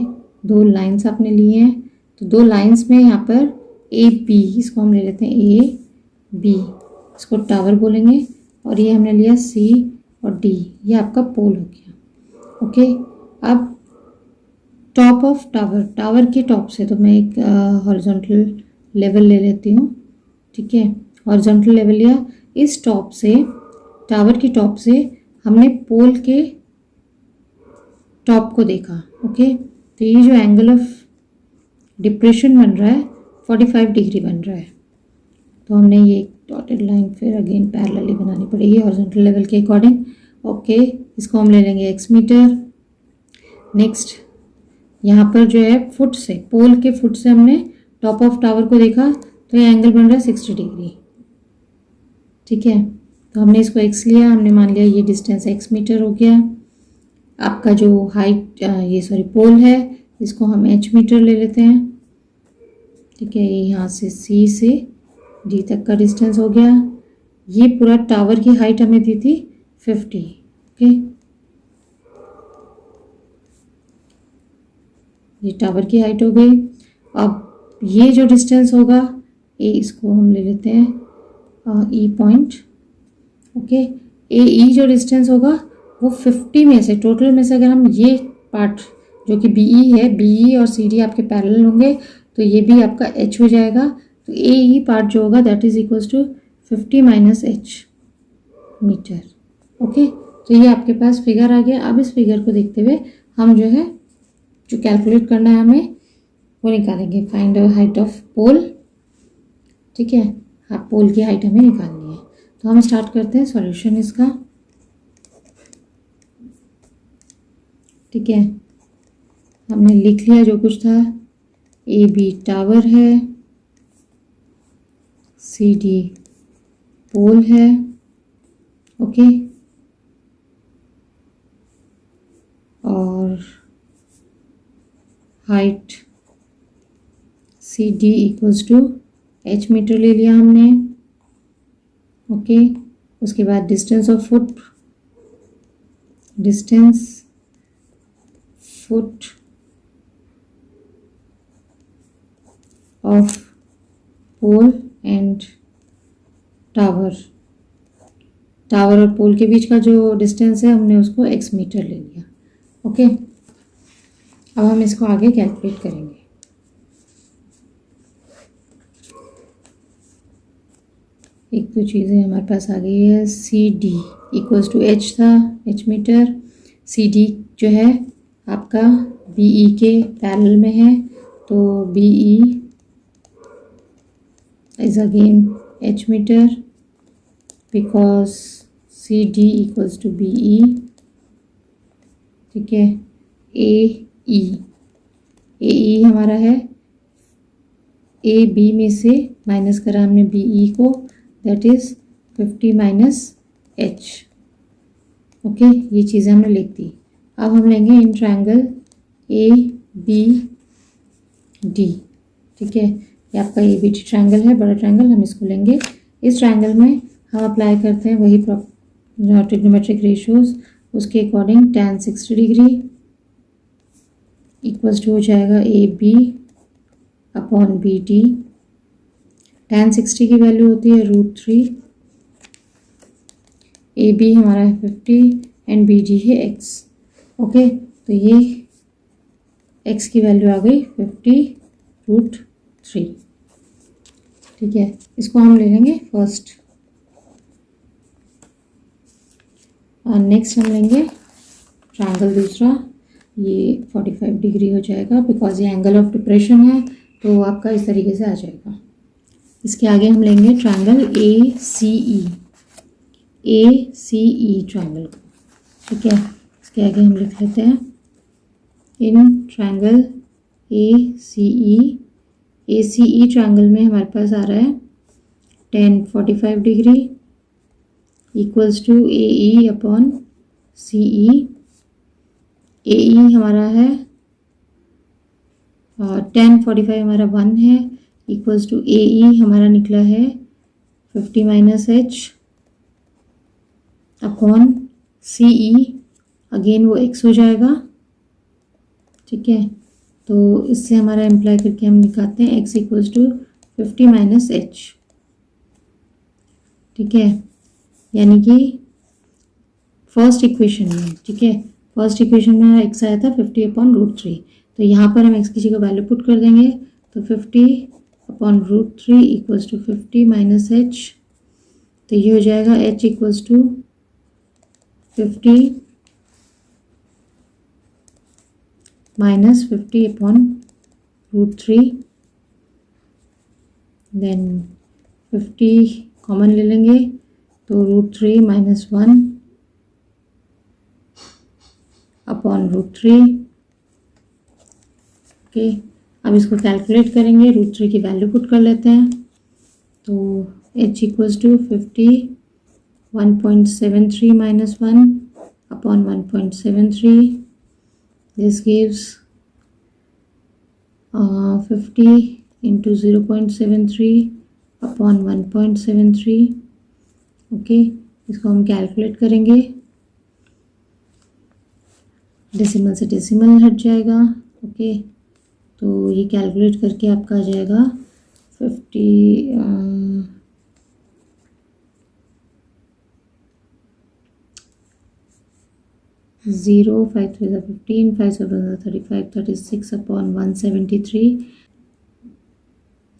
दो लाइंस आपने लिए हैं। तो दो लाइंस में यहाँ पर ए बी, इसको हम ले लेते हैं ए बी, इसको टावर बोलेंगे। और ये हमने लिया सी और डी, ये आपका पोल हो गया। ओके, अब टॉप ऑफ टावर, टावर के टॉप से तो मैं एक हॉरिजॉन्टल लेवल ले लेती हूँ। ठीक है, हॉरिजॉन्टल लेवल लिया, इस टॉप से, टावर की टॉप से हमने पोल के टॉप को देखा। ओके, तो ये जो एंगल ऑफ डिप्रेशन बन रहा है 45 डिग्री बन रहा है। तो हमने ये डॉटेड लाइन फिर अगेन पैरेलली बनानी पड़ेगी हॉरिजॉन्टल लेवल के अकॉर्डिंग। ओके, इसको हम ले लेंगे x मीटर। नेक्स्ट यहाँ पर जो है फुट से, पोल के फुट से हमने टॉप ऑफ टावर को देखा, तो ये एंगल बन रहा है 60 डिग्री। ठीक है, तो हमने इसको x लिया, हमने मान लिया ये डिस्टेंस x मीटर हो गया। आपका जो हाइट पोल है, इसको हम h मीटर ले लेते हैं। ठीक है, ये यहाँ से C से D तक का डिस्टेंस हो गया। ये पूरा टावर की हाइट हमें दी थी 50। ओके, ये टावर की हाइट हो गई। अब ये जो डिस्टेंस होगा ए, इसको हम ले लेते हैं ई पॉइंट। ओके, ए ई जो डिस्टेंस होगा वो 50 में से, टोटल में से अगर हम ये पार्ट जो कि बी ई है, बी ई और सी डी आपके पैरेलल होंगे, तो ये भी आपका एच हो जाएगा। तो ए ई पार्ट जो होगा that is equals to 50 minus H meter. Okay, तो ये आपके पास फिगर आ गया। अब इस फिगर को देखते हुए हम जो है, जो कैलकुलेट करना है हमें वो निकालेंगे, फाइंड हाइट ऑफ पोल। ठीक है, हाँ, पोल की हाइट हमें निकालनी है। तो हम स्टार्ट करते हैं सॉल्यूशन इसका। ठीक है, हमने लिख लिया जो कुछ था। ए बी टावर है, सी डी पोल है। ओके, और height C D equals to H meter ले लिया हमने। ओके, उसके बाद distance of foot, distance foot of pole and tower, tower और पोल के बीच का जो डिस्टेंस है हमने उसको x मीटर ले लिया। ओके, अब हम इसको आगे कैलकुलेट करेंगे। एक तो चीज़ें हमारे पास आ गई है, C D equals to H था, एच मीटर। सी डी जो है आपका बी ई के पैरेलल में है, तो B E is again H meter because C D equals to B E. ठीक है, ए ई हमारा है, ए बी में से माइनस करा हमने बी ई को, that is 50 minus H. Okay, ये चीज़ें हमने लिख दी। अब हम लेंगे in triangle A B D. ठीक है, ये आपका ए बी डी ट्रायंगल है, बड़ा ट्रायंगल, हम इसको लेंगे। इस ट्रायंगल में हम अप्लाई करते हैं वही ट्रिग्नोमेट्रिक रेशियोज, उसके according tan 60 degree equals to हो जाएगा A B upon B D. tan 60 की वैल्यू होती है √3, ए बी हमारा है 50 एंड बी डी है x। ओके, तो ये x की वैल्यू आ गई 50√3। ठीक है, इसको हम ले लेंगे फर्स्ट। और नेक्स्ट हम लेंगे ट्रायंगल दूसरा, ये 45 डिग्री हो जाएगा बिकॉज ये एंगल ऑफ डिप्रेशन है, तो आपका इस तरीके से आ जाएगा। इसके आगे हम लेंगे triangle A C E triangle को, ठीक है। इसके आगे हम लिख लेते हैं इन ट्रायंगल ए सी ई ट्रायंगल में हमारे पास आ रहा है tan 45 degree equals to A E upon C E. A E हमारा है tan 45 हमारा 1 है इक्वल्स टू ए ई हमारा निकला है 50 माइनस एच अपॉन सी ई, अगेन वो x हो जाएगा, ठीक है। तो इससे हमारा इम्प्लाई करके हम निकालते हैं x equals to 50 minus H, ठीक है। यानी कि फर्स्ट इक्वेशन में, ठीक है, फर्स्ट इक्वेशन में हमारा x आया था 50/√3, तो यहाँ पर हम x की जगह वैल्यू पुट कर देंगे, तो 50/√3 इक्वल्स टू 50 माइनस एच, तो ये हो जाएगा h equals to 50 minus 50/√3, then 50 common ले लेंगे तो √3 माइनस 1 अपॉन √3, ओके। अब इसको कैलकुलेट करेंगे, √3 की वैल्यू पुट कर लेते हैं, तो h equals to 50 1.73 minus 1 upon 1.73, this gives 50 into 0.73 upon 1.73, okay. इसको हम कैलकुलेट करेंगे, डेसिमल से डेसिमल हट जाएगा, ओके। तो ये कैलकुलेट करके आपका आ जाएगा 50 0 5 3 15 5 7 35 36 अपॉन 173,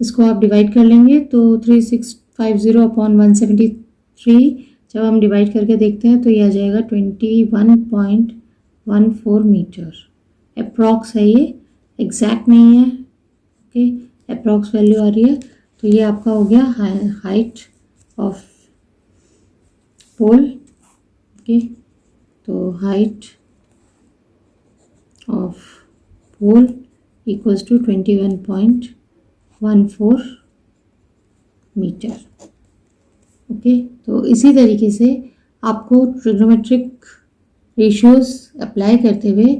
इसको आप डिवाइड कर लेंगे तो 3650 अपॉन 173 जब हम डिवाइड करके देखते हैं तो ये आ जाएगा 21.14 मीटर। अप्रॉक्स है ये, एग्जैक्ट नहीं है, ओके, अप्रॉक्स वैल्यू आ रही है। तो ये आपका हो गया हाइट ऑफ पोल, ओके। तो height of pole equals to 21.14 meter, okay. तो इसी तरीके से आपको ट्रिग्नोमेट्रिक रेशियोज अप्लाई करते हुए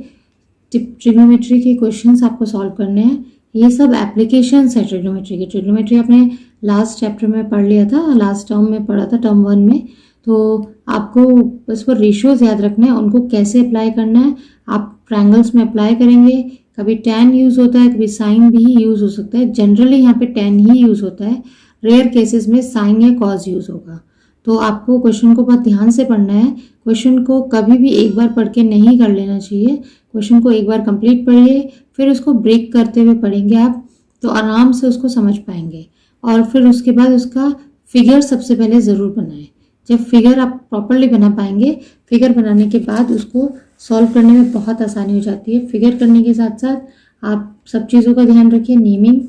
ट्रिग्नोमेट्री के क्वेश्चंस आपको सॉल्व करने हैं। ये सब एप्लीकेशंस है ट्रिग्नोमेट्री के। ट्रिग्नोमेट्री आपने लास्ट चैप्टर में पढ़ लिया था, लास्ट टर्म में पढ़ा था, टर्म 1 में। तो आपको बस वो रेशियोज याद रखना है, उनको कैसे अप्लाई करना है। आप ट्रायंगल्स में अप्लाई करेंगे, कभी tan यूज़ होता है, कभी sin भी यूज़ हो सकता है। जनरली यहाँ पे tan ही यूज़ होता है, रेयर केसेस में sin या cos यूज़ होगा। तो आपको क्वेश्चन को बहुत ध्यान से पढ़ना है। क्वेश्चन को कभी भी एक बार पढ़ के नहीं कर लेना चाहिए। क्वेश्चन को एक बार कंप्लीट पढ़िए, फिर उसको ब्रेक करते हुए पढ़ेंगे आप, तो आराम से उसको समझ पाएंगे। और फिर उसके बाद उसका फिगर सबसे पहले ज़रूर बनाएं। जब फिगर आप प्रॉपरली बना पाएंगे, फिगर बनाने के बाद उसको सॉल्व करने में बहुत आसानी हो जाती है। फिगर करने के साथ साथ आप सब चीज़ों का ध्यान रखिए। नेमिंग,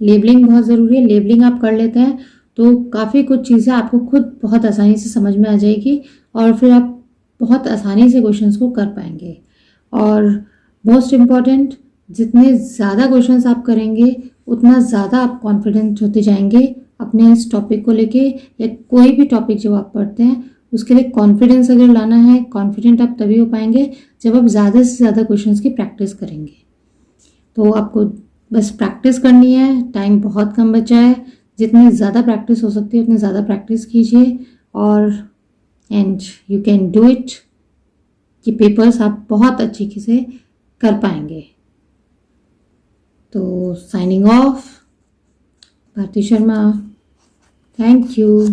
लेबलिंग बहुत ज़रूरी है। लेबलिंग आप कर लेते हैं तो काफ़ी कुछ चीज़ें आपको खुद बहुत आसानी से समझ में आ जाएगी, और फिर आप बहुत आसानी से क्वेश्चंस को कर पाएंगे। और मोस्ट इम्पॉर्टेंट, जितने ज़्यादा क्वेश्चंस आप करेंगे उतना ज़्यादा आप कॉन्फिडेंट होते जाएंगे अपने इस टॉपिक को लेके, या कोई भी टॉपिक जो आप पढ़ते हैं उसके लिए कॉन्फिडेंस अगर लाना है, कॉन्फिडेंट आप तभी हो पाएंगे जब आप ज़्यादा से ज़्यादा क्वेश्चंस की प्रैक्टिस करेंगे। तो आपको बस प्रैक्टिस करनी है, टाइम बहुत कम बचा है। जितनी ज़्यादा प्रैक्टिस हो सकती है उतनी ज़्यादा प्रैक्टिस कीजिए, और and you can do it. कि पेपर्स आप बहुत अच्छी से कर पाएंगे। तो signing off, Bharti Sharma, thank you.